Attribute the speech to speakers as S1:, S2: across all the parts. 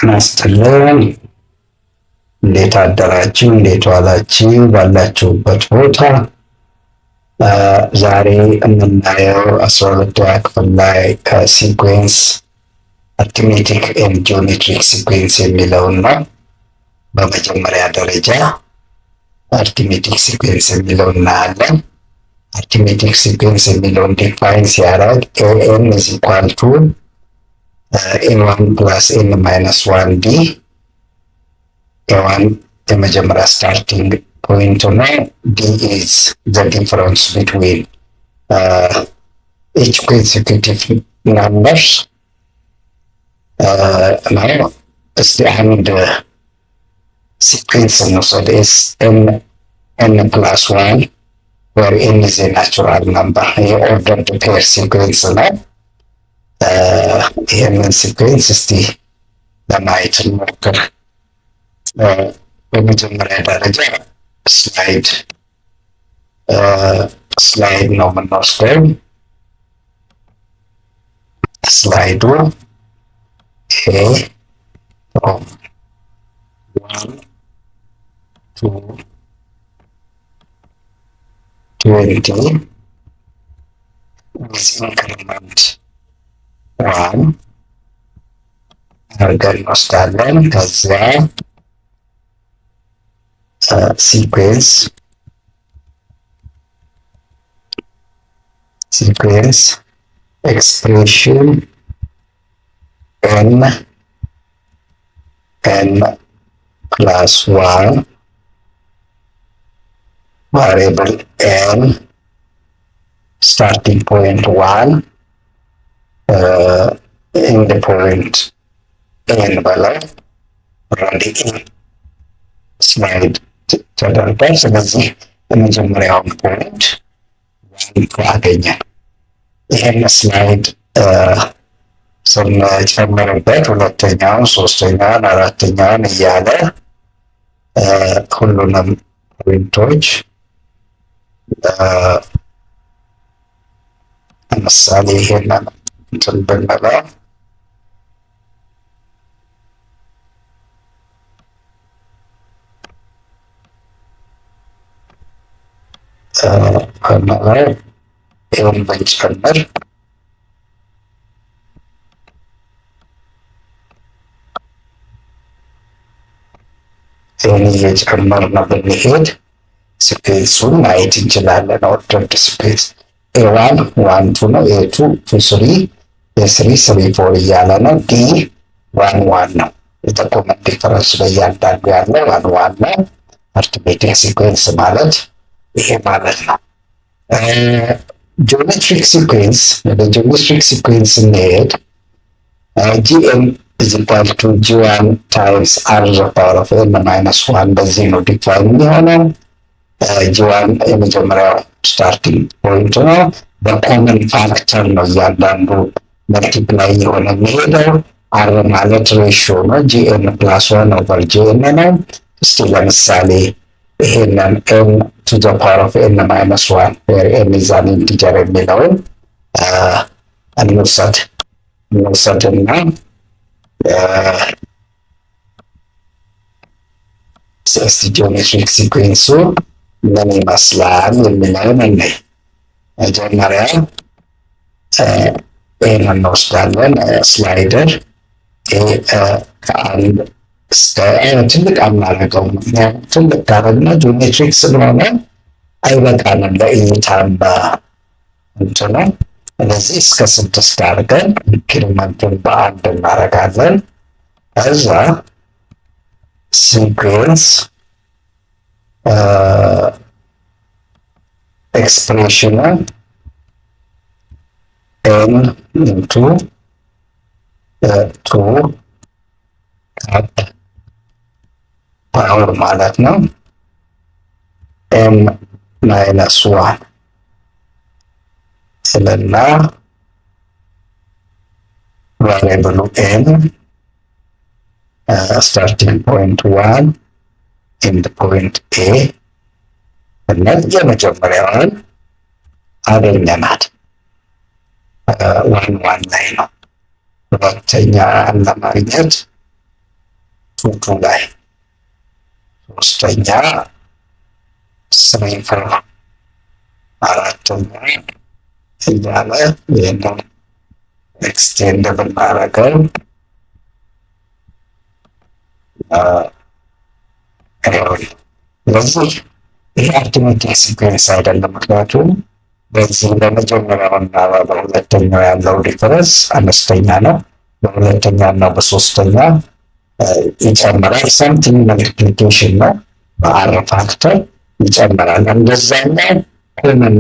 S1: ናስትልን እንዴት አደራችሁ? እንዴት ዋላችሁ? ባላችሁበት ቦታ ዛሬ የምናየው 12ኛ ክፍል ላይ ከሲኩዌንስ አርትሜቲክ ኤንድ ጂኦሜትሪክ ሲኩዌንስ የሚለውን ነው። በመጀመሪያ ደረጃ አርትሜቲክ ሲኩዌንስ የሚለውን እናያለን። አርትሜቲክ ሲኩዌንስ የሚለውን ዲፋይን ሲያደርግ ኤን ኢዝ ኢኳል ቱ ኤ1 ፕላስ ኤን ማይነስ 1 ዲ ኤ1 የመጀመሪያ ስታርቲንግ ፖይንት ነው። ዲ ኢዝ ዘ ዲፍረንስ ቢትዊን ኢች ኮንሴኪዩቲቭ ናምበርስ ነው። እስቲ አንድ ሲኩዌንስ እንውሰድ። ኤስ ኤን ፕላስ 1 where n is a natural number። የኦርደርድ ፔር ሲኩዌንስ ነው። ይህንን ሲኩዌንስ እስቲ ለማየት እንሞክር። በመጀመሪያ ደረጃ ስላይድ ነው የምንወስደው። ስላይዱ ኤ ፍሮም 1 to 20 with increment 1 አድርገን እንወስዳለን። ከዚያ ሲኩዌንስ ኤክስፕሬሽን ኤን ፕላስ 1 variable n starting point 1 end point n በላይ ኦልሬዲ ስላይድ ተደርጓል። ስለዚህ የመጀመሪያውን ፖይንት አገኘን። ይህን ስላይድ ስንጨምርበት ሁለተኛውን፣ ሶስተኛውን፣ አራተኛውን እያለ ሁሉንም ፖይንቶች ለምሳሌ ይሄንን እንትን ብንለው ይህን ብንጨምር ይህን እየጨመርን ብንሄድ ሲኩዌንሱን ማየት እንችላለን። ኦርደርድ ሲኩዌንስ ኤ1 1 2 ነው። ኤ2 2 3 ኤ3 3 4 እያለ ነው። ዲ 1 1 ነው። የተኮመን ዲፈረንስ በእያንዳንዱ ያለ 1 1 ነው። አርትሜቲክ ሲኩዌንስ ማለት ይሄ ማለት ነው። ጂኦሜትሪክ ሲኩዌንስ ወደ ጂኦሜትሪክ ሲኩዌንስ እንሄድ። ጂኤም is equal to g1 times r the power of n minus 1 በዚህ ነው ዲፋይን የሚሆነው። ጂ1 የመጀመሪያው ስታርቲንግ ፖይንት ነው። በኮመን ፋክተር ነው እያንዳንዱ መልቲፕላይ የሆነ የሚሄደው። አር ማለት ሬሽዮ ነው። ጂኤን ፕላስ 1 ኦቨር ጂኤን ነው። እስቲ ለምሳሌ ይሄንን ኤን ቱ ዘ ፓወር ኦፍ ኤን ማይነስ 1 ዌር ኤን ኢዝ አን ኢንቲጀር የሚለውን እንውሰድና እስቲ ጂኦሜትሪክ ሲኩዌንሱ ምን ይመስላል የሚለውን እንይ። መጀመሪያ ይህን እንወስዳለን። ስላይደር ከአንድ እስከ ትልቅ አናደርገው፣ ምክንያቱም ትልቅ ካረግነው ጂኦሜትሪክ ስለሆነ አይበቃንም ለእይታም እንትኑ። ስለዚህ እስከ 6 አድርገን ኢንክሪመንቱን በ1 እናደርጋለን። ከዛ ሲኩዌንስ ኤክስፕሬሽንን ኤን ኢንቱ 2 ካፕ ፓወር ማለት ነው ኤን ማይነስ 1 ስልና ቫሪያብሉ ኤን ስታርቲንግ ፖይንት 1 ኤንድ ፖይንት ኤ እና የመጀመሪያውን አገኘናት። 1 1 ላይ ነው። ሁለተኛ ለማግኘት ቱቱ ላይ ሶስተኛ ስሪንፎር አራተኛ እያለ ይህንን ኤክስቴንድ ብናረገው ስለዚህ ይህ አርትሜቲክ ሲኩዌንስ አይደለም። ምክንያቱም በዚህ በመጀመሪያውና በሁለተኛው ያለው ዲፈረንስ አነስተኛ ነው። በሁለተኛ እና በሶስተኛ ይጨምራል። ሰምቲንግ መልቲፕሊኬሽን ነው፣ በአር ፋክተር ይጨምራል። እንደዛኛው ኮመን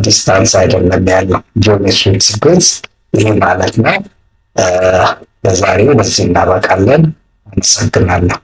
S1: ዲስታንስ አይደለም ያለው ጂኦሜትሪክ ሲኩዌንስ ይህ ማለት ነው። ለዛሬው በዚህ እናበቃለን። አመሰግናለሁ።